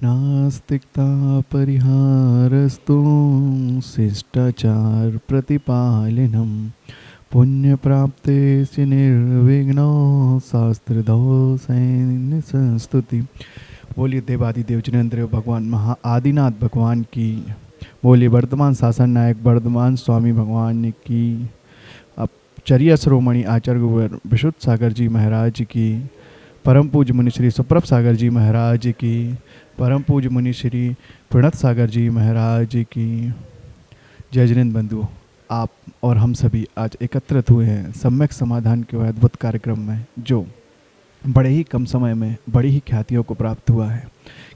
नास्तिकता परिहारस्तु शिष्टाचार प्रतिपालनम पुण्य प्राप्ते निर्विघ्नो शास्त्रधो सैन्य संस्तुति। बोलिए देवादिदेव जिनेन्द्र भगवान महा आदिनाथ भगवान की। बोलिए वर्तमान शासन नायक वर्धमान स्वामी भगवान की। अब चर्या श्रोमणि आचार्य गुरुवर विशुद्ध सागर जी महाराज की। परम पूज्य मुनि श्री सुप्रभ सागर जी महाराज की। परम पूज्य मुनि श्री प्रणत सागर जी महाराज की। जय जिनेन्द्र बंधु, आप और हम सभी आज एकत्रित हुए हैं सम्यक समाधान के अद्भुत कार्यक्रम में, जो बड़े ही कम समय में बड़ी ही ख्यातियों को प्राप्त हुआ है।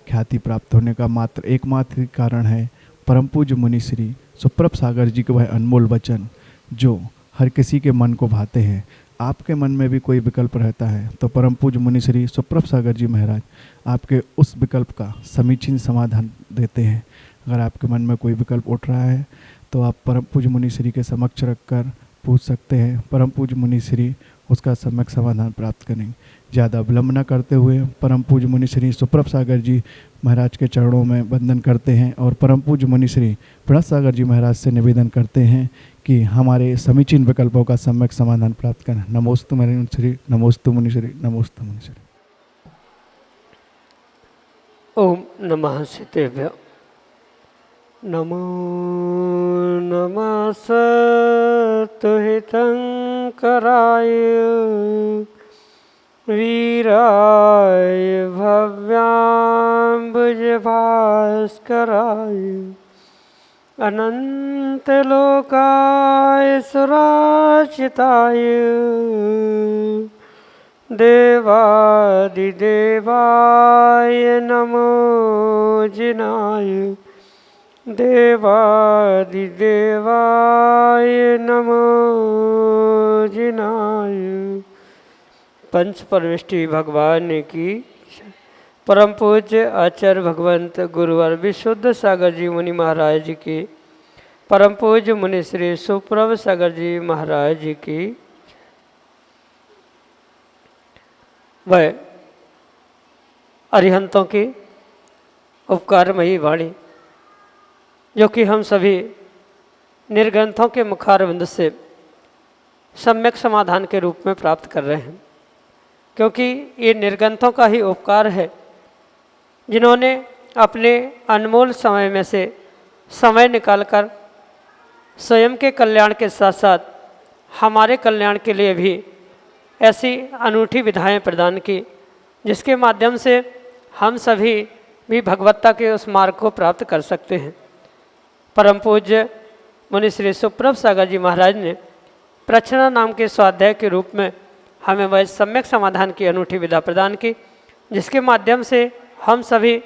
ख्याति प्राप्त होने का मात्र एकमात्र कारण है परम पूज्य मुनि श्री सुप्रभ सागर जी के वह अनमोल वचन, जो हर किसी के मन को भाते हैं। आपके मन में भी कोई विकल्प रहता है तो परम पूज्य मुनि श्री सुप्रभ सागर जी महाराज आपके उस विकल्प का समीचीन समाधान देते हैं। अगर आपके मन में कोई विकल्प उठ रहा है तो आप परम पूज्य मुनि श्री के समक्ष रखकर पूछ सकते हैं। परम पूज्य मुनि श्री उसका सम्यक समाधान प्राप्त करेंगे। ज़्यादा विलम्ब न करते हुए परम पूज्य मुनि श्री सुप्रभ सागर जी महाराज के चरणों में वंदन करते हैं और परम पूज्य मुनि श्री प्रणत सागर जी महाराज से निवेदन करते हैं कि हमारे समीचीन विकल्पों का सम्यक समाधान प्राप्त करें। नमोस्तु मुनि श्री, नमोस्तु मुनि श्री, नमोस्तु मुनि श्री। ओम नमः सिद्धेभ्य। नमो नमः सत्तुहितंकराय वीराय भव्याम्बुजभास्कराय अनंतलोकाय सुराचिताय देवादिदेवाय नमो जिनाय देवादिदेवाय नमो जिनाय। पंच परमेष्टि भगवान की। परम पूज्य आचार्य भगवंत गुरुवर विशुद्ध सागर जी मुनि महाराज जी की। परम पूज्य मुनि श्री सुप्रभ सागर जी महाराज जी की। वह अरिहंतों की उपकारमयी वाणी, जो कि हम सभी निर्ग्रंथों के मुखारविंद से सम्यक समाधान के रूप में प्राप्त कर रहे हैं, क्योंकि ये निर्ग्रंथों का ही उपकार है, जिन्होंने अपने अनमोल समय में से समय निकालकर स्वयं के कल्याण के साथ साथ हमारे कल्याण के लिए भी ऐसी अनूठी विधाएं प्रदान की, जिसके माध्यम से हम सभी भी भगवत्ता के उस मार्ग को प्राप्त कर सकते हैं। परम पूज्य मुनि श्री सुप्रभ सागर जी महाराज ने प्रच्छना नाम के स्वाध्याय के रूप में हमें वह सम्यक समाधान की अनूठी विधा प्रदान की, जिसके माध्यम से हम सभी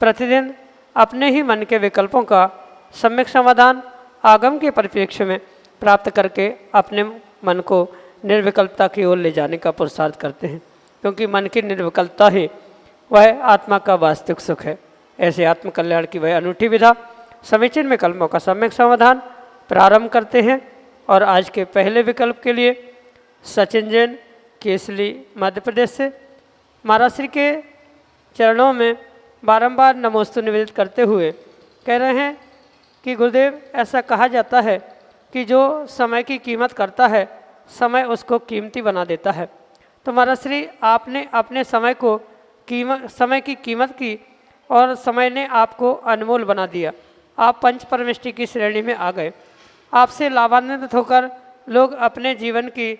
प्रतिदिन अपने ही मन के विकल्पों का सम्यक समाधान आगम के परिप्रेक्ष्य में प्राप्त करके अपने मन को निर्विकल्पता की ओर ले जाने का पुरुषार्थ करते हैं, क्योंकि मन की निर्विकल्पता ही वह आत्मा का वास्तविक सुख है। ऐसे आत्मकल्याण की वह अनूठी विधा समीचीन विकल्पों का सम्यक समाधान प्रारंभ करते हैं। और आज के पहले विकल्प के लिए सचिन जैन केसली मध्य प्रदेश से महाराज श्री के चरणों में बारंबार नमोस्तु निवेदित करते हुए कह रहे हैं कि गुरुदेव, ऐसा कहा जाता है कि जो समय की कीमत करता है, समय उसको कीमती बना देता है। तो महाराज श्री, आपने अपने समय की कीमत की और समय ने आपको अनमोल बना दिया। आप पंच परमेष्टि की श्रेणी में आ गए। आपसे लाभान्वित होकर लोग अपने जीवन की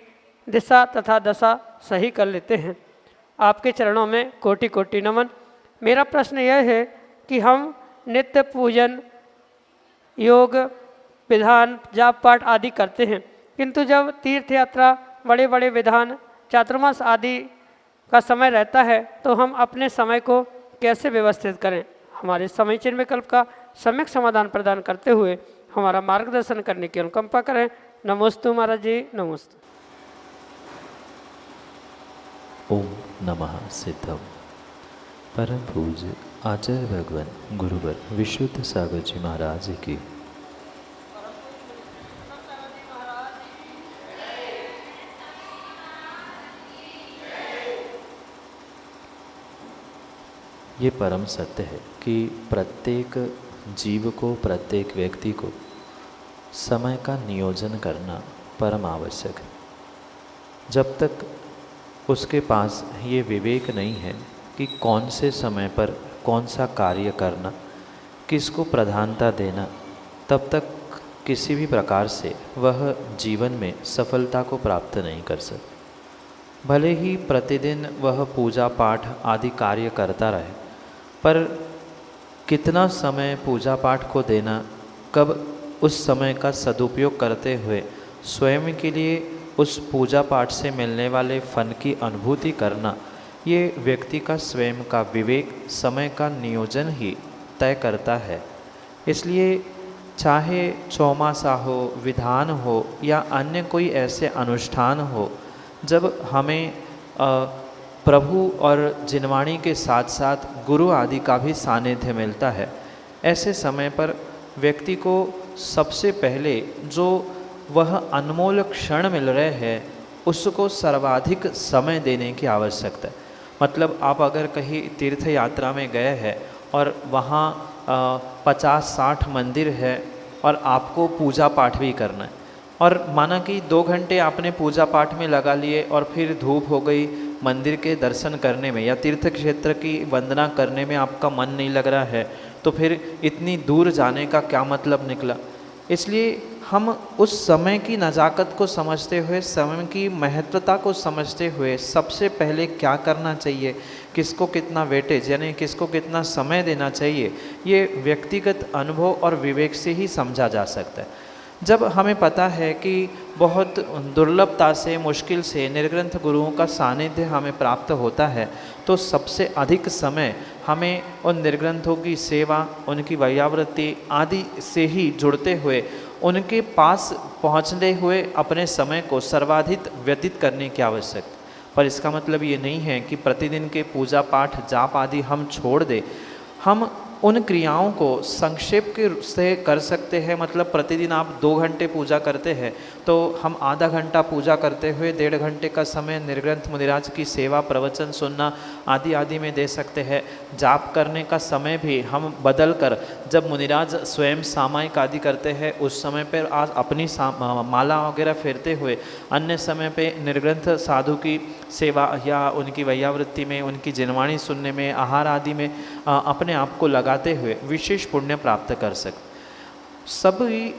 दिशा तथा दशा सही कर लेते हैं। आपके चरणों में कोटि कोटि नमन। मेरा प्रश्न यह है कि हम नित्य पूजन, योग, विधान, जाप पाठ आदि करते हैं, किंतु जब तीर्थ यात्रा बड़े बड़े विधान चातुर्मास आदि का समय रहता है, तो हम अपने समय को कैसे व्यवस्थित करें। हमारे समय चिन्ह विकल्प का सम्यक समाधान प्रदान करते हुए हमारा मार्गदर्शन करने की अनुकंपा करें। नमोस्तु महाराज जी, नमोस्तु। ओम नमः सिद्धम। परम पूज्य आचार्य भगवान गुरुवर विशुद्ध सागर जी महाराज की। ये परम सत्य है कि प्रत्येक जीव को, प्रत्येक व्यक्ति को समय का नियोजन करना परम आवश्यक है। जब तक उसके पास ये विवेक नहीं है कि कौन से समय पर कौन सा कार्य करना, किसको प्रधानता देना, तब तक किसी भी प्रकार से वह जीवन में सफलता को प्राप्त नहीं कर सकता। भले ही प्रतिदिन वह पूजा पाठ आदि कार्य करता रहे, पर कितना समय पूजा पाठ को देना, कब उस समय का सदुपयोग करते हुए स्वयं के लिए उस पूजा पाठ से मिलने वाले फल की अनुभूति करना, ये व्यक्ति का स्वयं का विवेक, समय का नियोजन ही तय करता है। इसलिए चाहे चौमासा हो, विधान हो या अन्य कोई ऐसे अनुष्ठान हो, जब हमें प्रभु और जिनवाणी के साथ साथ गुरु आदि का भी सानिध्य मिलता है, ऐसे समय पर व्यक्ति को सबसे पहले जो वह अनमोल क्षण मिल रहे हैं, उसको सर्वाधिक समय देने की आवश्यकता है। मतलब आप अगर कहीं तीर्थ यात्रा में गए हैं और वहाँ 50-60 मंदिर है और आपको पूजा पाठ भी करना है, और माना कि 2 घंटे आपने पूजा पाठ में लगा लिए और फिर धूप हो गई, मंदिर के दर्शन करने में या तीर्थ क्षेत्र की वंदना करने में आपका मन नहीं लग रहा है, तो फिर इतनी दूर जाने का क्या मतलब निकला। इसलिए हम उस समय की नज़ाकत को समझते हुए, समय की महत्वता को समझते हुए सबसे पहले क्या करना चाहिए, किसको कितना वेटेज यानी किसको कितना समय देना चाहिए, ये व्यक्तिगत अनुभव और विवेक से ही समझा जा सकता है। जब हमें पता है कि बहुत दुर्लभता से, मुश्किल से निर्ग्रंथ गुरुओं का सानिध्य हमें प्राप्त होता है, तो सबसे अधिक समय हमें उन निर्ग्रंथों की सेवा, उनकी वैयावृत्ति आदि से ही जुड़ते हुए, उनके पास पहुँचते हुए अपने समय को सर्वाधिक व्यतीत करने की आवश्यकता। पर इसका मतलब ये नहीं है कि प्रतिदिन के पूजा पाठ जाप आदि हम छोड़ दें। हम उन क्रियाओं को संक्षेप के से कर सकते हैं। मतलब प्रतिदिन आप 2 घंटे पूजा करते हैं, तो हम आधा घंटा पूजा करते हुए 1.5 घंटे का समय निर्ग्रंथ मुनिराज की सेवा, प्रवचन सुनना आदि आदि में दे सकते हैं। जाप करने का समय भी हम बदल कर, जब मुनिराज स्वयं सामायिक आदि करते हैं उस समय पर आज अपनी माला वगैरह फेरते हुए, अन्य समय पे निर्ग्रंथ साधु की सेवा या उनकी वैयावृत्ति में, उनकी जिनवाणी सुनने में, आहार आदि में अपने आप को लगाते हुए विशेष पुण्य प्राप्त कर सकते। सभी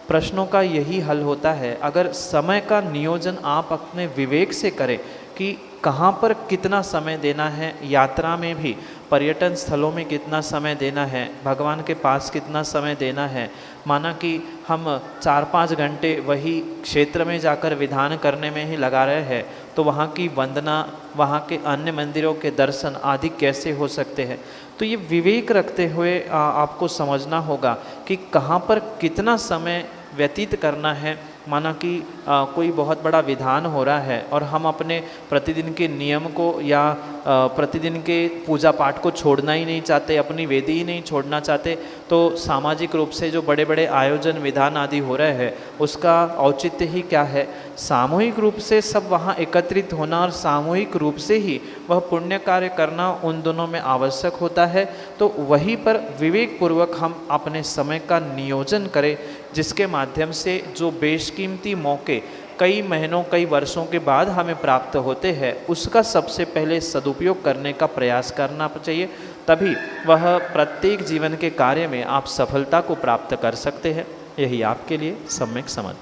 प्रश्नों का यही हल होता है अगर समय का नियोजन आप अपने विवेक से करें कि कहाँ पर कितना समय देना है, यात्रा में भी, पर्यटन स्थलों में कितना समय देना है, भगवान के पास कितना समय देना है। माना कि हम 4-5 घंटे वही क्षेत्र में जाकर विधान करने में ही लगा रहे हैं, तो वहाँ की वंदना, वहाँ के अन्य मंदिरों के दर्शन आदि कैसे हो सकते हैं। तो ये विवेक रखते हुए आपको समझना होगा कि कहाँ पर कितना समय व्यतीत करना है। माना कि कोई बहुत बड़ा विधान हो रहा है और हम अपने प्रतिदिन के नियम को या प्रतिदिन के पूजा पाठ को छोड़ना ही नहीं चाहते, अपनी वेदी ही नहीं छोड़ना चाहते, तो सामाजिक रूप से जो बड़े बड़े आयोजन विधान आदि हो रहे हैं उसका औचित्य ही क्या है। सामूहिक रूप से सब वहाँ एकत्रित होना और सामूहिक रूप से ही वह पुण्य कार्य करना उन दोनों में आवश्यक होता है। तो वहीं पर विवेक पूर्वक हम अपने समय का नियोजन करें, जिसके माध्यम से जो बेशकीमती मौके कई महीनों, कई वर्षों के बाद हमें प्राप्त होते हैं, उसका सबसे पहले सदुपयोग करने का प्रयास करना चाहिए। तभी वह प्रत्येक जीवन के कार्य में आप सफलता को प्राप्त कर सकते हैं। यही आपके लिए सम्यक समझ।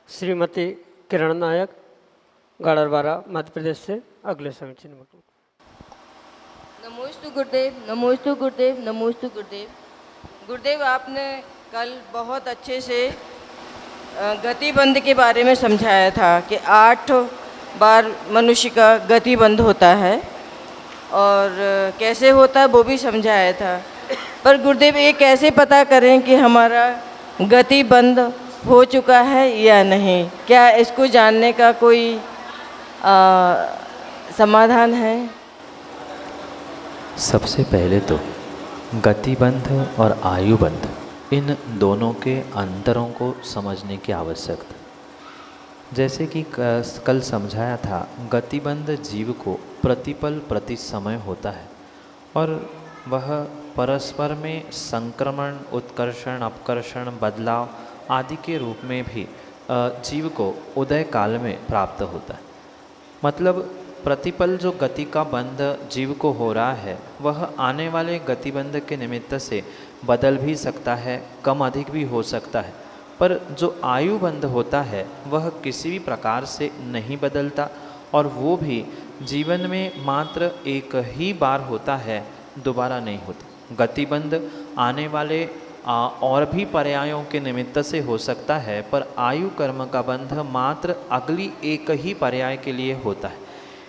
श्रीमती किरण नायक, गाड़रवारा, मध्य प्रदेश से अगले समीचीन में। नमोस्तु गुरुदेव, नमोस्तु गुरुदेव, नमोस्तु गुरुदेव। गुरुदेव, आपने कल बहुत अच्छे से गतिबंध के बारे में समझाया था कि 8 बार मनुष्य का गतिबंध होता है और कैसे होता है वो भी समझाया था। पर गुरुदेव ये कैसे पता करें कि हमारा गतिबंध हो चुका है या नहीं? क्या इसको जानने का कोई समाधान है? सबसे पहले तो गतिबंध और आयुबंध इन दोनों के अंतरों को समझने की आवश्यकता। जैसे कि कल समझाया था, गतिबंध जीव को प्रतिपल प्रति समय होता है और वह परस्पर में संक्रमण, उत्कर्षण, अपकर्षण, बदलाव आदि के रूप में भी जीव को उदय काल में प्राप्त होता है। मतलब प्रतिपल जो गति का बंध जीव को हो रहा है वह आने वाले गतिबंध के निमित्त से बदल भी सकता है, कम अधिक भी हो सकता है। पर जो आयु बंध होता है वह किसी भी प्रकार से नहीं बदलता और वो भी जीवन में मात्र एक ही बार होता है, दोबारा नहीं होता। गतिबंध आने वाले और भी पर्यायों के निमित्त से हो सकता है, पर आयु कर्म का बंध मात्र अगली एक ही पर्याय के लिए होता है।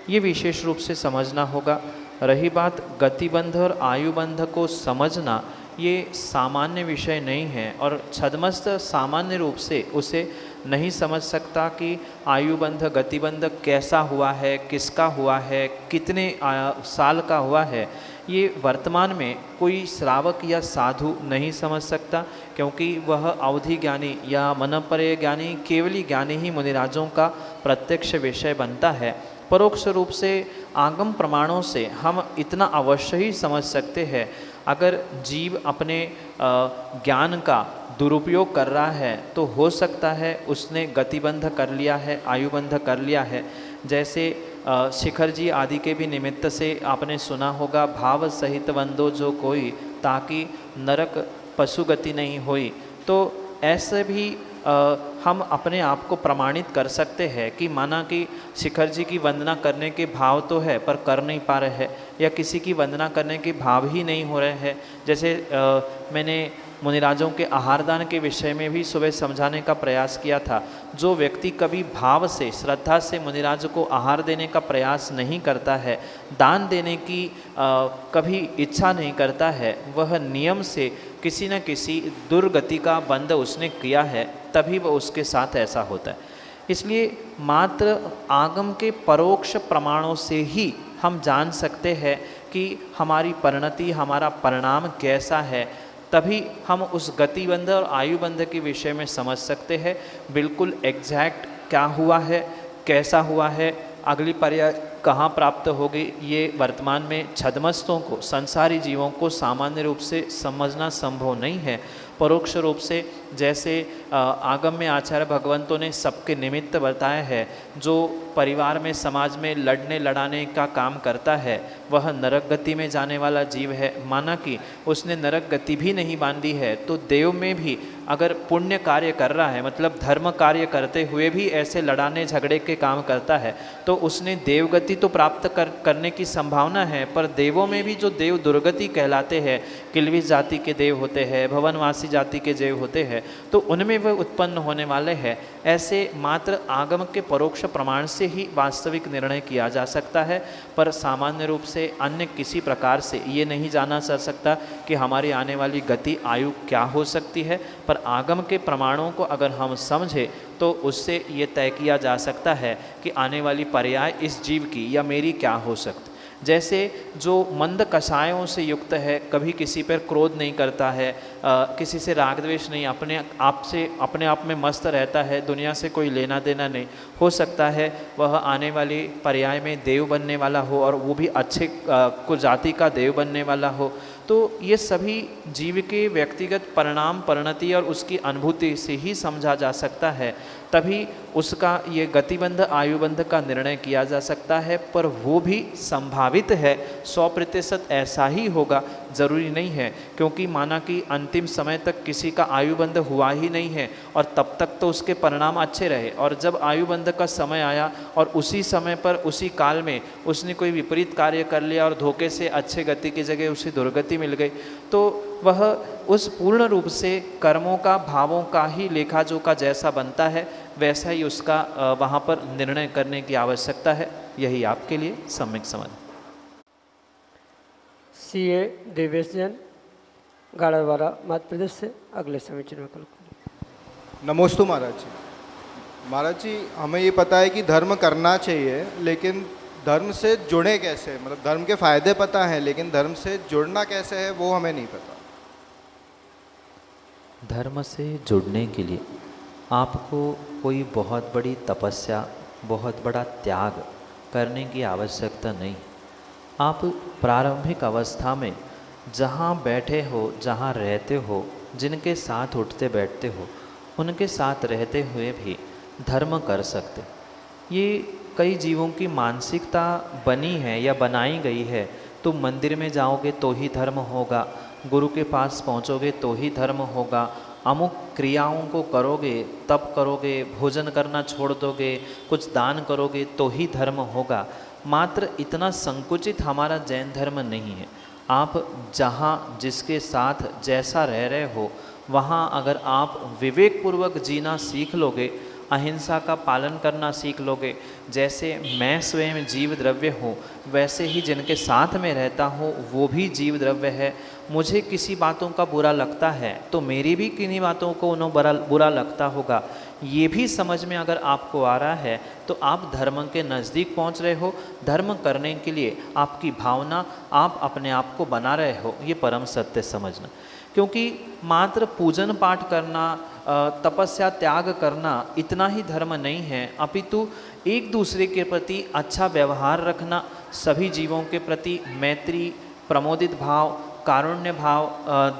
ये विशेष रूप से समझना होगा। रही बात गतिबंध और आयुबंध को समझना, ये सामान्य विषय नहीं है और छद्मस्त सामान्य रूप से उसे नहीं समझ सकता कि आयुबंध गतिबंध कैसा हुआ है, किसका हुआ है, कितने साल का हुआ है। ये वर्तमान में कोई श्रावक या साधु नहीं समझ सकता, क्योंकि वह अवधि ज्ञानी या मनपरे ज्ञानी, केवली ज्ञानी ही मुनिराजों का प्रत्यक्ष विषय बनता है। परोक्ष रूप से आगम प्रमाणों से हम इतना अवश्य ही समझ सकते हैं, अगर जीव अपने ज्ञान का दुरुपयोग कर रहा है तो हो सकता है उसने गतिबंध कर लिया है, आयुबंध कर लिया है। जैसे शिखर जी आदि के भी निमित्त से आपने सुना होगा, भाव सहित बंदो जो कोई, ताकि नरक पशु गति नहीं होई। तो ऐसे भी हम अपने आप को प्रमाणित कर सकते हैं कि माना कि शिखर जी की वंदना करने के भाव तो है पर कर नहीं पा रहे हैं, या किसी की वंदना करने के भाव ही नहीं हो रहे हैं। जैसे मैंने मुनिराजों के आहारदान के विषय में भी सुबह समझाने का प्रयास किया था। जो व्यक्ति कभी भाव से, श्रद्धा से मुनिराज को आहार देने का प्रयास नहीं करता है, दान देने की कभी इच्छा नहीं करता है, वह नियम से किसी न किसी दुर्गति का बंध उसने किया है, तभी वह उसके साथ ऐसा होता है। इसलिए मात्र आगम के परोक्ष प्रमाणों से ही हम जान सकते हैं कि हमारी परिणति, हमारा परिणाम कैसा है, तभी हम उस गतिबंध और आयुबंध के विषय में समझ सकते हैं। बिल्कुल एग्जैक्ट क्या हुआ है, कैसा हुआ है, अगली पर्याय कहाँ प्राप्त होगी, ये वर्तमान में छद्मस्तों को, संसारी जीवों को सामान्य रूप से समझना संभव नहीं है। परोक्ष रूप से जैसे आगम में आचार्य भगवंतों ने सबके निमित्त बताया है, जो परिवार में, समाज में लड़ने लड़ाने का काम करता है वह नरक गति में जाने वाला जीव है। माना कि उसने नरक गति भी नहीं बांधी है तो देव में भी अगर पुण्य कार्य कर रहा है, मतलब धर्म कार्य करते हुए भी ऐसे लड़ाने झगड़े के काम करता है, तो उसने देवगति तो प्राप्त करने की संभावना है। पर देवों में भी जो देव दुर्गति कहलाते हैं, किलविश जाति के देव होते हैं, भवनवासी जाति के देव होते हैं, तो उनमें वह उत्पन्न होने वाले हैं। ऐसे मात्र आगम के परोक्ष प्रमाण से ही वास्तविक निर्णय किया जा सकता है, पर सामान्य रूप से अन्य किसी प्रकार से ये नहीं जाना जा सकता कि हमारी आने वाली गति, आयु क्या हो सकती है। पर आगम के प्रमाणों को अगर हम समझें तो उससे ये तय किया जा सकता है कि आने वाली पर्याय इस जीव की या मेरी क्या हो सकती। जैसे जो मंद कषायों से युक्त है, कभी किसी पर क्रोध नहीं करता है, किसी से राग द्वेष नहीं, अपने आप में मस्त रहता है, दुनिया से कोई लेना देना नहीं, हो सकता है वह आने वाली पर्याय में देव बनने वाला हो और वो भी अच्छे कुल जाति का देव बनने वाला हो। तो ये सभी जीव के व्यक्तिगत परिणाम, परिणति और उसकी अनुभूति से ही समझा जा सकता है, तभी उसका ये गतिबंध आयुबंध का निर्णय किया जा सकता है। पर वो भी संभावित है, 100% ऐसा ही होगा ज़रूरी नहीं है, क्योंकि माना कि अंतिम समय तक किसी का आयुबंध हुआ ही नहीं है और तब तक तो उसके परिणाम अच्छे रहे, और जब आयुबंध का समय आया और उसी समय पर, उसी काल में उसने कोई विपरीत कार्य कर लिया और धोखे से अच्छे गति की जगह उसे दुर्गति मिल गई, तो वह उस पूर्ण रूप से कर्मों का, भावों का ही लेखा जोखा जैसा बनता है वैसा ही उसका वहाँ पर निर्णय करने की आवश्यकता है। यही आपके लिए सम्यक समझ। CA देवेश जैन, गाड़ावाड़ा, मध्य प्रदेश से अगले समीचीन में कल। नमोस्तु महाराज जी। महाराज जी, हमें ये पता है कि धर्म करना चाहिए, लेकिन धर्म से जुड़े कैसे? मतलब धर्म के फायदे पता हैं, लेकिन धर्म से जुड़ना कैसे है वो हमें नहीं पता। धर्म से जुड़ने के लिए आपको कोई बहुत बड़ी तपस्या, बहुत बड़ा त्याग करने की आवश्यकता नहीं। आप प्रारंभिक अवस्था में जहाँ बैठे हो, जहाँ रहते हो, जिनके साथ उठते बैठते हो, उनके साथ रहते हुए भी धर्म कर सकते। ये कई जीवों की मानसिकता बनी है या बनाई गई है, तुम मंदिर में जाओगे तो ही धर्म होगा, गुरु के पास पहुँचोगे तो ही धर्म होगा, अमुक क्रियाओं को करोगे तब करोगे, भोजन करना छोड़ दोगे, कुछ दान करोगे तो ही धर्म होगा। मात्र इतना संकुचित हमारा जैन धर्म नहीं है। आप जहाँ जिसके साथ जैसा रह रहे हो वहाँ अगर आप विवेकपूर्वक जीना सीख लोगे, अहिंसा का पालन करना सीख लोगे, जैसे मैं स्वयं जीव द्रव्य हूँ वैसे ही जिनके साथ में रहता हूँ वो भी जीव द्रव्य है। मुझे किसी बातों का बुरा लगता है तो मेरी भी किन्हीं बातों को उन्हें बुरा लगता होगा। ये भी समझ में अगर आपको आ रहा है तो आप धर्म के नज़दीक पहुँच रहे हो। धर्म करने के लिए आपकी भावना, आप अपने आप को बना रहे हो, ये परम सत्य समझना। क्योंकि मात्र पूजन पाठ करना, तपस्या त्याग करना इतना ही धर्म नहीं है, अपितु एक दूसरे के प्रति अच्छा व्यवहार रखना, सभी जीवों के प्रति मैत्री, प्रमोदित भाव, कारुण्य भाव,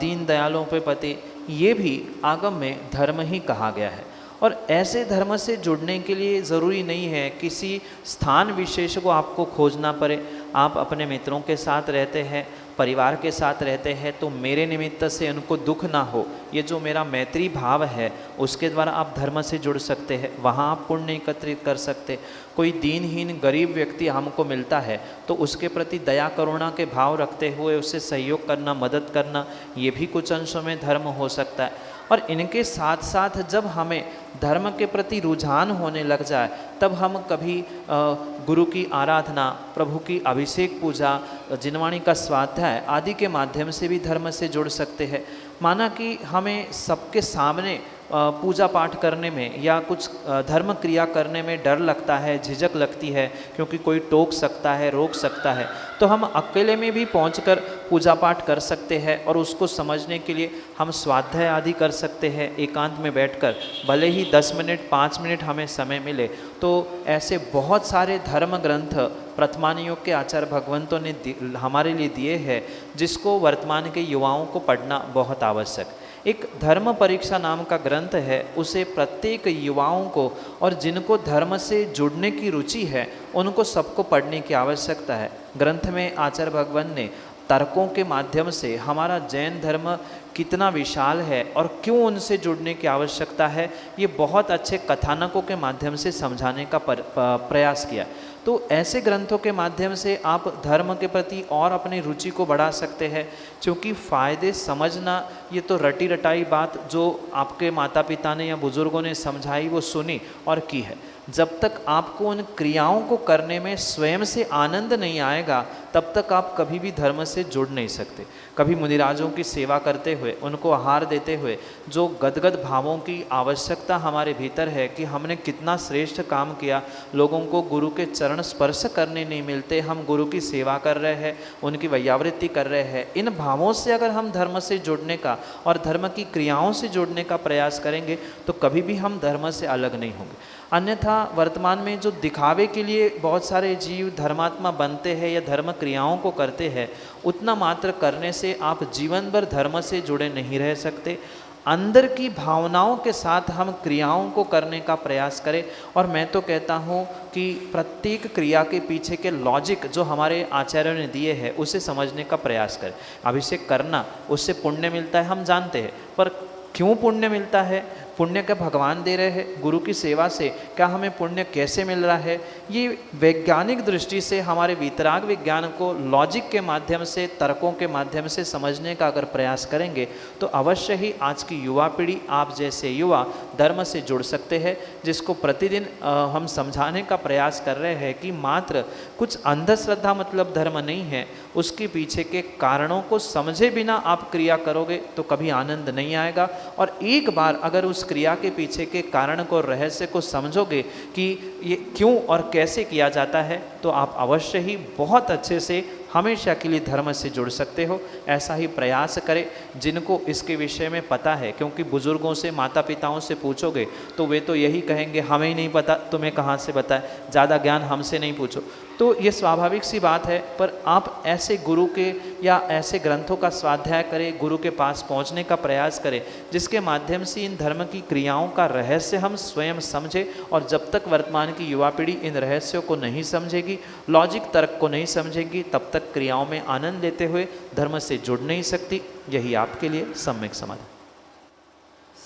दीन दयालों पे प्रति, ये भी आगम में धर्म ही कहा गया है। और ऐसे धर्म से जुड़ने के लिए ज़रूरी नहीं है किसी स्थान विशेष को आपको खोजना पड़े। आप अपने मित्रों के साथ रहते हैं, परिवार के साथ रहते हैं, तो मेरे निमित्त से उनको दुख ना हो, ये जो मेरा मैत्री भाव है उसके द्वारा आप धर्म से जुड़ सकते हैं। वहाँ आप पुण्य एकत्रित कर सकते। कोई दीनहीन गरीब व्यक्ति हमको मिलता है तो उसके प्रति दया करुणा के भाव रखते हुए उससे सहयोग करना, मदद करना, ये भी कुछ अंशों में धर्म हो सकता है। और इनके साथ साथ जब हमें धर्म के प्रति रुझान होने लग जाए तब हम कभी गुरु की आराधना, प्रभु की अभिषेक पूजा, जिनवाणी का स्वाध्याय आदि के माध्यम से भी धर्म से जुड़ सकते हैं। माना कि हमें सबके सामने पूजा पाठ करने में या कुछ धर्म क्रिया करने में डर लगता है, झिझक लगती है, क्योंकि कोई टोक सकता है, रोक सकता है, तो हम अकेले में भी पहुंचकर पूजा पाठ कर सकते हैं। और उसको समझने के लिए हम स्वाध्याय आदि कर सकते हैं एकांत में बैठकर, भले ही 10 मिनट 5 मिनट हमें समय मिले। तो ऐसे बहुत सारे धर्म ग्रंथ प्रथमान युग के आचार्य भगवंतों ने हमारे लिए दिए हैं, जिसको वर्तमान के युवाओं को पढ़ना बहुत आवश्यक। एक धर्म परीक्षा नाम का ग्रंथ है, उसे प्रत्येक युवाओं को और जिनको धर्म से जुड़ने की रुचि है उनको सबको पढ़ने की आवश्यकता है। ग्रंथ में आचार्य भगवान ने तर्कों के माध्यम से हमारा जैन धर्म कितना विशाल है और क्यों उनसे जुड़ने की आवश्यकता है, ये बहुत अच्छे कथानकों के माध्यम से समझाने का प्रयास किया। तो ऐसे ग्रंथों के माध्यम से आप धर्म के प्रति और अपनी रुचि को बढ़ा सकते हैं। क्योंकि फ़ायदे समझना ये तो रटी रटाई बात जो आपके माता पिता ने या बुज़ुर्गों ने समझाई वो सुनी और की है। जब तक आपको उन क्रियाओं को करने में स्वयं से आनंद नहीं आएगा तब तक आप कभी भी धर्म से जुड़ नहीं सकते। कभी मुनिराजों की सेवा करते हुए, उनको आहार देते हुए जो गदगद भावों की आवश्यकता हमारे भीतर है कि हमने कितना श्रेष्ठ काम किया, लोगों को गुरु के चरण स्पर्श करने नहीं मिलते, हम गुरु की सेवा कर रहे हैं, उनकी वैयावृत्ति कर रहे हैं, इन भावों से अगर हम धर्म से जुड़ने का और धर्म की क्रियाओं से जुड़ने का प्रयास करेंगे तो कभी भी हम धर्म से अलग नहीं होंगे। अन्यथा वर्तमान में जो दिखावे के लिए बहुत सारे जीव धर्मात्मा बनते हैं या धर्म क्रियाओं को करते हैं, उतना मात्र करने से आप जीवन भर धर्म से जुड़े नहीं रह सकते। अंदर की भावनाओं के साथ हम क्रियाओं को करने का प्रयास करें। और मैं तो कहता हूँ कि प्रत्येक क्रिया के पीछे के लॉजिक जो हमारे आचार्यों ने दिए हैं उसे समझने का प्रयास करें। अभिषेक करना उससे पुण्य मिलता है हम जानते हैं, पर क्यों पुण्य मिलता है, पुण्य क्या भगवान दे रहे हैं? गुरु की सेवा से क्या हमें पुण्य कैसे मिल रहा है? ये वैज्ञानिक दृष्टि से हमारे वीतराग विज्ञान को लॉजिक के माध्यम से, तर्कों के माध्यम से समझने का अगर प्रयास करेंगे तो अवश्य ही आज की युवा पीढ़ी, आप जैसे युवा, धर्म से जुड़ सकते हैं, जिसको प्रतिदिन हम समझाने का प्रयास कर रहे हैं कि मात्र कुछ अंधश्रद्धा मतलब धर्म नहीं है। उसके पीछे के कारणों को समझे बिना आप क्रिया करोगे तो कभी आनंद नहीं आएगा। और एक बार अगर उस क्रिया के पीछे के कारण को, रहस्य को समझोगे कि ये क्यों और कैसे किया जाता है, तो आप अवश्य ही बहुत अच्छे से हमेशा के लिए धर्म से जुड़ सकते हो। ऐसा ही प्रयास करें जिनको इसके विषय में पता है, क्योंकि बुजुर्गों से, माता पिताओं से पूछोगे तो वे तो यही कहेंगे हमें ही नहीं पता, तुम्हें कहाँ से पता है, ज़्यादा ज्ञान हमसे नहीं पूछो। तो ये स्वाभाविक सी बात है, पर आप ऐसे गुरु के या ऐसे ग्रंथों का स्वाध्याय करें, गुरु के पास पहुंचने का प्रयास करें जिसके माध्यम से इन धर्म की क्रियाओं का रहस्य हम स्वयं समझें। और जब तक वर्तमान की युवा पीढ़ी इन रहस्यों को नहीं समझेगी, लॉजिक तर्क को नहीं समझेगी, तब तक क्रियाओं में आनंद लेते हुए धर्म से जुड़ नहीं सकती। यही आपके लिए सम्यक समाधान।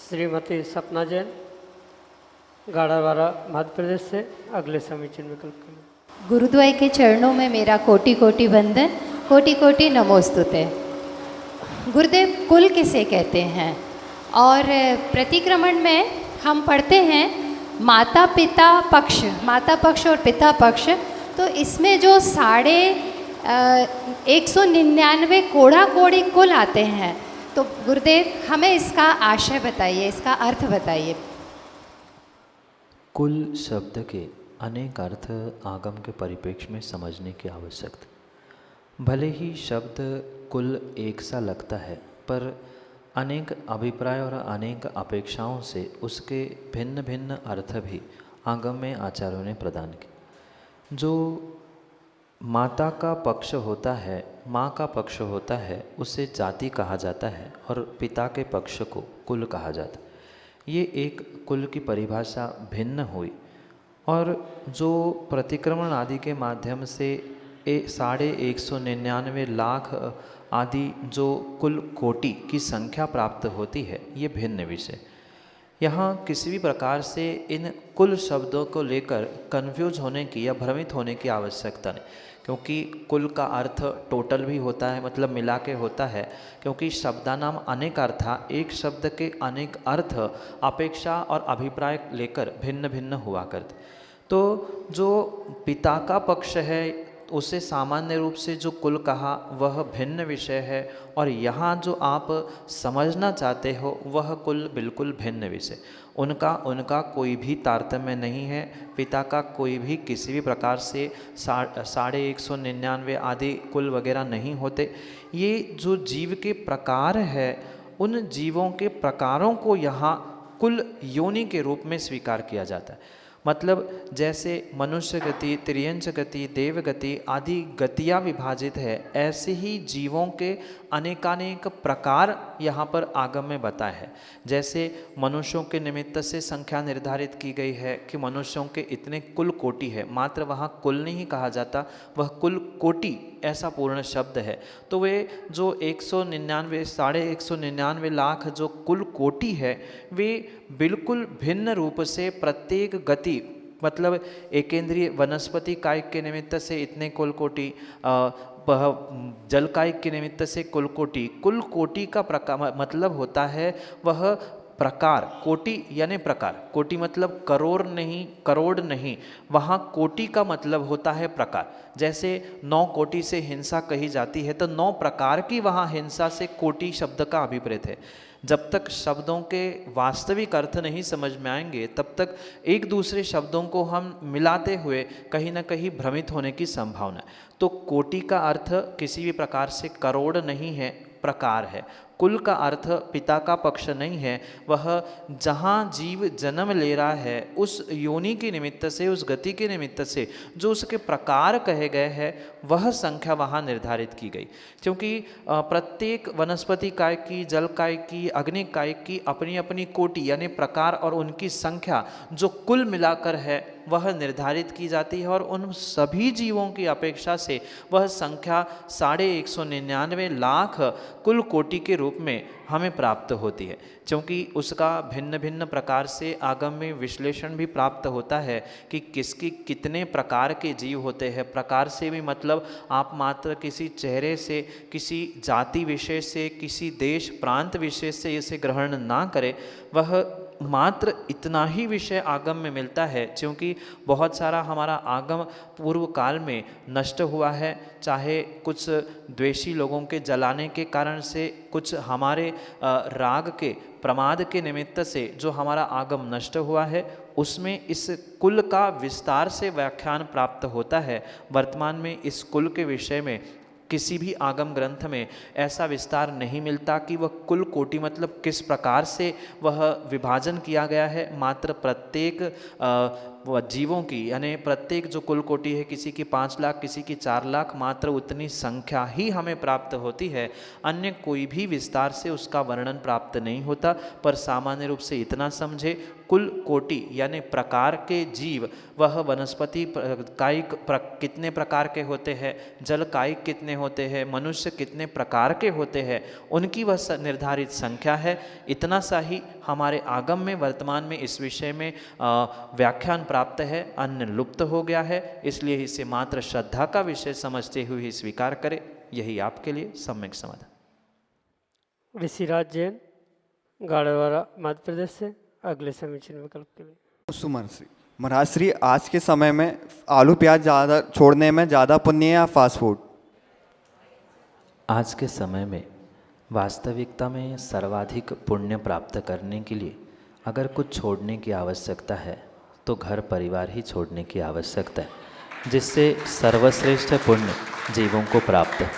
श्रीमती सपना जैन, गाड़ावाड़ा, मध्य प्रदेश से अगले समीचीन विकल्प के लिए। गुरुद्वय के चरणों में मेरा कोटि कोटि वंदन, कोटि कोटि नमोस्तुते। गुरुदेव, कुल किसे कहते हैं? और प्रतिक्रमण में हम पढ़ते हैं माता पिता पक्ष, माता पक्ष और पिता पक्ष। तो इसमें जो 199 कोड़ा कोड़ी कुल आते हैं, तो गुरुदेव हमें इसका आशय बताइए, इसका अर्थ बताइए। कुल शब्द के अनेक अर्थ आगम के परिप्रेक्ष्य में समझने की आवश्यकता। भले ही शब्द कुल एक सा लगता है, पर अनेक अभिप्राय और अनेक अपेक्षाओं से उसके भिन्न भिन्न अर्थ भी आगम में आचार्यों ने प्रदान किए। जो माता का पक्ष होता है, माँ का पक्ष होता है, उसे जाति कहा जाता है, और पिता के पक्ष को कुल कहा जाता है। ये एक कुल की परिभाषा भिन्न हुई। और जो प्रतिक्रमण आदि के माध्यम से 199 लाख आदि जो कुल कोटि की संख्या प्राप्त होती है, ये भिन्न विषय। यहाँ किसी भी प्रकार से इन कुल शब्दों को लेकर कन्फ्यूज होने की या भ्रमित होने की आवश्यकता नहीं, क्योंकि कुल का अर्थ टोटल भी होता है, मतलब मिला के होता है। क्योंकि शब्दानाम अनेक अर्था, एक शब्द के अनेक अर्थ अपेक्षा और अभिप्राय लेकर भिन्न भिन्न हुआ करते। तो जो पिता का पक्ष है उसे सामान्य रूप से जो कुल कहा वह भिन्न विषय है, और यहाँ जो आप समझना चाहते हो वह कुल बिल्कुल भिन्न विषय। उनका कोई भी तारतम्य नहीं है। पिता का कोई भी किसी भी प्रकार से 199 आदि कुल वगैरह नहीं होते। ये जो जीव के प्रकार है, उन जीवों के प्रकारों को यहाँ कुल योनि के रूप में स्वीकार किया जाता है। मतलब जैसे मनुष्य गति, तिर्यंच गति, देव गति आदि गतियाँ विभाजित है, ऐसे ही जीवों के अनेकानेक प्रकार यहाँ पर आगम में बताए हैं। जैसे मनुष्यों के निमित्त से संख्या निर्धारित की गई है कि मनुष्यों के इतने कुल कोटि है, मात्र वहाँ कुल नहीं कहा जाता, वह कुल कोटि ऐसा पूर्ण शब्द है। तो वे जो 199 लाख जो कुल कोटि है, वे बिल्कुल भिन्न रूप से प्रत्येक गति, मतलब एकेंद्रीय वनस्पति कायिक के निमित्त से इतने कुल कोटि, जल कायिक के निमित्त से कुल कोटि का प्रकार मतलब होता है वह प्रकार। कोटि यानी प्रकार, कोटि मतलब करोड़ नहीं, वहाँ कोटि का मतलब होता है प्रकार। जैसे 9 कोटि से हिंसा कही जाती है, तो 9 प्रकार की वहाँ हिंसा से कोटि शब्द का अभिप्रेत है। जब तक शब्दों के वास्तविक अर्थ नहीं समझ में आएंगे, तब तक एक दूसरे शब्दों को हम मिलाते हुए कहीं ना कहीं भ्रमित होने की संभावना है। तो कोटि का अर्थ किसी भी प्रकार से करोड़ नहीं है, प्रकार है। कुल का अर्थ पिता का पक्ष नहीं है, वह जहाँ जीव जन्म ले रहा है उस योनि के निमित्त से, उस गति के निमित्त से जो उसके प्रकार कहे गए हैं, वह संख्या वहाँ निर्धारित की गई। क्योंकि प्रत्येक वनस्पति काय की, जल काय की, अग्नि काय की अपनी अपनी कोटि यानी प्रकार और उनकी संख्या जो कुल मिलाकर है वह निर्धारित की जाती है, और उन सभी जीवों की अपेक्षा से वह संख्या 199 लाख कुल कोटि के रूप रूप में हमें प्राप्त होती है, क्योंकि उसका भिन्न भिन्न प्रकार से आगम में विश्लेषण भी प्राप्त होता है कि किसकी कितने प्रकार के जीव होते हैं। प्रकार से भी मतलब आप मात्र किसी चेहरे से, किसी जाति विशेष से, किसी देश प्रांत विशेष से इसे ग्रहण ना करें। वह मात्र इतना ही विषय आगम में मिलता है, क्योंकि बहुत सारा हमारा आगम पूर्व काल में नष्ट हुआ है, चाहे कुछ द्वेषी लोगों के जलाने के कारण से, कुछ हमारे राग के प्रमाद के निमित्त से जो हमारा आगम नष्ट हुआ है, उसमें इस कुल का विस्तार से व्याख्यान प्राप्त होता है। वर्तमान में इस कुल के विषय में किसी भी आगम ग्रंथ में ऐसा विस्तार नहीं मिलता कि वह कुल कोटि मतलब किस प्रकार से वह विभाजन किया गया है। मात्र प्रत्येक जीवों की, यानी प्रत्येक जो कुल कोटि है, किसी की 5 लाख, किसी की 4 लाख, मात्र उतनी संख्या ही हमें प्राप्त होती है। अन्य कोई भी विस्तार से उसका वर्णन प्राप्त नहीं होता। पर सामान्य रूप से इतना समझे, कुल कोटि यानी प्रकार के जीव, वह वनस्पति कायिक कितने प्रकार के होते हैं, जल कायिक कितने होते हैं, मनुष्य कितने प्रकार के होते हैं, उनकी वह निर्धारित संख्या है। इतना सा ही हमारे आगम में वर्तमान में इस विषय में व्याख्यान प्राप्त है, अन्य लुप्त हो गया है। इसलिए इसे मात्र श्रद्धा का विषय समझते हुए ही स्वीकार करें। यही आपके लिए सम्यक समाधान। ऋषिराज जैन, गाड़ेवाड़ा, मध्य प्रदेश से अगले समीचीन विकल्प के लिए। सुमन श्री महाराज श्री, आज के समय में आलू प्याज ज़्यादा छोड़ने में ज़्यादा पुण्य है या फास्ट फूड? आज के समय में वास्तविकता में सर्वाधिक पुण्य प्राप्त करने के लिए अगर कुछ छोड़ने की आवश्यकता है तो घर परिवार ही छोड़ने की आवश्यकता है, जिससे सर्वश्रेष्ठ पुण्य जीवों को प्राप्त है।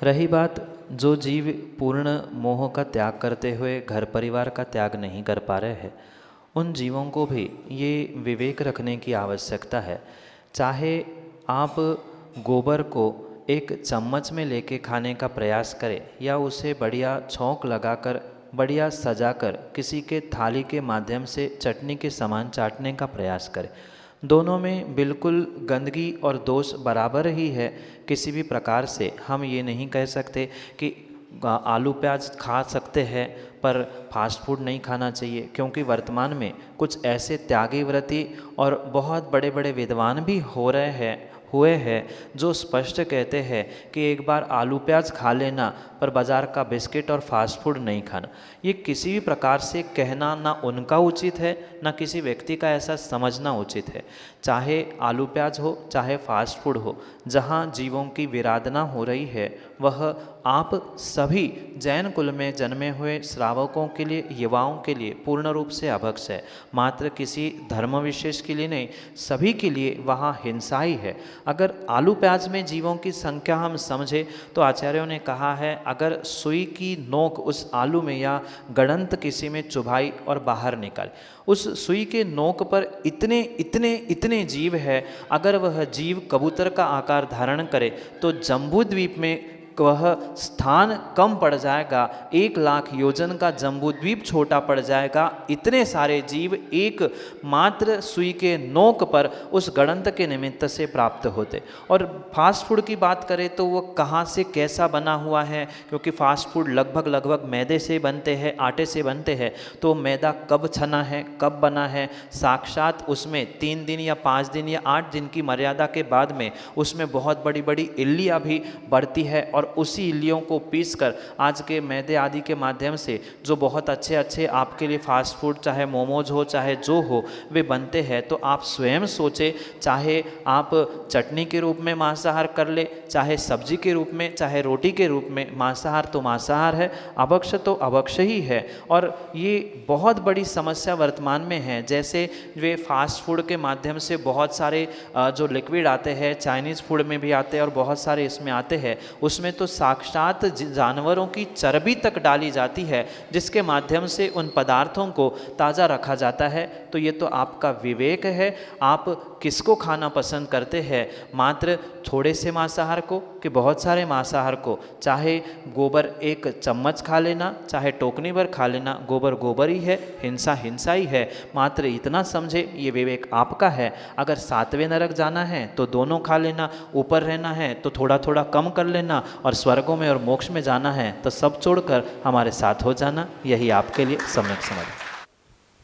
रही बात जो जीव पूर्ण मोह का त्याग करते हुए घर परिवार का त्याग नहीं कर पा रहे हैं, उन जीवों को भी ये विवेक रखने की आवश्यकता है। चाहे आप गोबर को एक चम्मच में लेके खाने का प्रयास करें या उसे बढ़िया छौंक लगाकर, बढ़िया सजाकर किसी के थाली के माध्यम से चटनी के समान चाटने का प्रयास करें, दोनों में बिल्कुल गंदगी और दोष बराबर ही है। किसी भी प्रकार से हम ये नहीं कह सकते कि आलू प्याज खा सकते हैं पर फास्ट फूड नहीं खाना चाहिए, क्योंकि वर्तमान में कुछ ऐसे त्यागी व्रती और बहुत बड़े बड़े विद्वान भी हुए हैं जो स्पष्ट कहते हैं कि एक बार आलू प्याज खा लेना पर बाज़ार का बिस्किट और फास्ट फूड नहीं खाना। ये किसी भी प्रकार से कहना ना उनका उचित है, ना किसी व्यक्ति का ऐसा समझना उचित है। चाहे आलू प्याज हो, चाहे फास्ट फूड हो, जहाँ जीवों की विराधना हो रही है वह आप सभी जैन कुल में जन्मे हुए श्रावकों के लिए, युवाओं के लिए पूर्ण रूप से अभक्ष है। मात्र किसी धर्म विशेष के लिए नहीं, सभी के लिए वहाँ हिंसा ही है। अगर आलू प्याज में जीवों की संख्या हम समझे तो आचार्यों ने कहा है, अगर सुई की नोक उस आलू में या गड़ंत किसी में चुभाई और बाहर निकाले, उस सुई के नोक पर इतने इतने इतने जीव है। अगर वह जीव कबूतर का आकार धारण करे तो जम्बू द्वीप में वह स्थान कम पड़ जाएगा, 1 लाख योजन का जम्बू द्वीप छोटा पड़ जाएगा। इतने सारे जीव एक मात्र सुई के नोक पर उस गड़ंत के निमित्त से प्राप्त होते। और फास्ट फूड की बात करें तो वो कहाँ से कैसा बना हुआ है, क्योंकि फास्ट फूड लगभग मैदे से बनते हैं, आटे से बनते हैं। तो मैदा कब छना है, कब बना है, साक्षात उसमें 3 दिन या 5 दिन या 8 दिन की मर्यादा के बाद में उसमें बहुत बड़ी बड़ी इल्लियाँ भी बढ़ती है। और उसी इल्लियों को पीसकर आज के मैदे आदि के माध्यम से जो बहुत अच्छे अच्छे आपके लिए फास्ट फूड, चाहे मोमोज हो चाहे जो हो, वे बनते हैं। तो आप स्वयं सोचे, चाहे आप चटनी के रूप में मांसाहार कर ले, चाहे सब्जी के रूप में, चाहे रोटी के रूप में, मांसाहार तो मांसाहार है, अभक्ष तो अभक्ष ही है। और ये बहुत बड़ी समस्या वर्तमान में है। जैसे वे फास्ट फूड के माध्यम से बहुत सारे जो लिक्विड आते हैं, चाइनीज़ फूड में भी आते हैं और बहुत सारे इसमें आते हैं, उसमें तो साक्षात जानवरों की चर्बी तक डाली जाती है, जिसके माध्यम से उन पदार्थों को ताज़ा रखा जाता है। तो ये तो आपका विवेक है, आप किसको खाना पसंद करते हैं, मात्र थोड़े से मांसाहार को कि बहुत सारे मांसाहार को चाहे गोबर एक चम्मच खा लेना, चाहे टोकनी भर खा लेना, गोबर गोबर ही है, हिंसा हिंसा ही है। मात्र इतना समझे, ये विवेक आपका है। अगर 7वें नरक जाना है तो दोनों खा लेना, ऊपर रहना है तो थोड़ा थोड़ा कम कर लेना, और स्वर्गों में और मोक्ष में जाना है तो सब छोड़कर हमारे साथ हो जाना। यही आपके लिए सम्यक समाधान।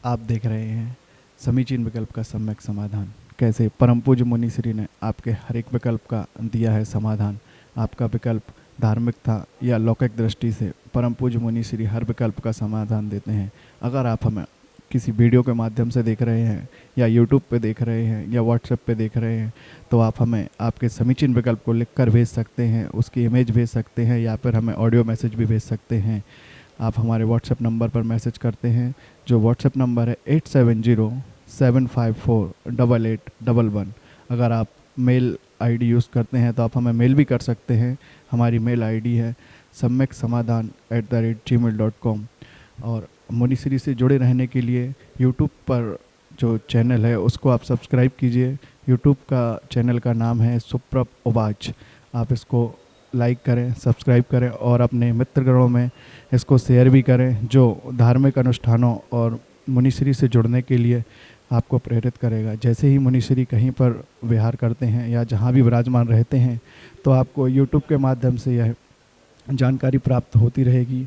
आप देख रहे हैं समीचीन विकल्प का सम्यक समाधान, कैसे परम पूज्य मुनि श्री ने आपके हर एक विकल्प का दिया है समाधान। आपका विकल्प धार्मिक था या लौकिक दृष्टि से, परम पूज्य मुनि श्री हर विकल्प का समाधान देते हैं। अगर आप हमें किसी वीडियो के माध्यम से देख रहे हैं या यूट्यूब पे देख रहे हैं या व्हाट्सएप पे देख रहे हैं, तो आप हमें आपके समीचीन विकल्प को लिखकर भेज सकते हैं, उसकी इमेज भेज सकते हैं, या फिर हमें ऑडियो मैसेज भी भेज सकते हैं। आप हमारे व्हाट्सएप नंबर पर मैसेज करते हैं, जो व्हाट्सएप नंबर है 8707548811। अगर आप मेल आईडी यूज़ करते हैं तो आप हमें मेल भी कर सकते हैं। हमारी मेल आईडी है samyaksamadhan@gmail.com। और मुनिश्री से जुड़े रहने के लिए यूट्यूब पर जो चैनल है उसको आप सब्सक्राइब कीजिए। यूट्यूब का चैनल का नाम है सुप्रभ उवाच। आप इसको लाइक करें, सब्सक्राइब करें और अपने मित्रगणों में इसको शेयर भी करें, जो धार्मिक अनुष्ठानों और मुनिश्री से जुड़ने के लिए आपको प्रेरित करेगा। जैसे ही मुनिश्री कहीं पर विहार करते हैं या जहाँ भी विराजमान रहते हैं, तो आपको यूट्यूब के माध्यम से यह जानकारी प्राप्त होती रहेगी।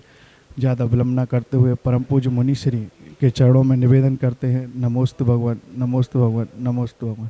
ज़्यादा विलम्ब न करते हुए परम पूज्य मुनिश्री के चरणों में निवेदन करते हैं, नमोस्तु भगवान, नमोस्तु भगवान, नमोस्तु भगवान।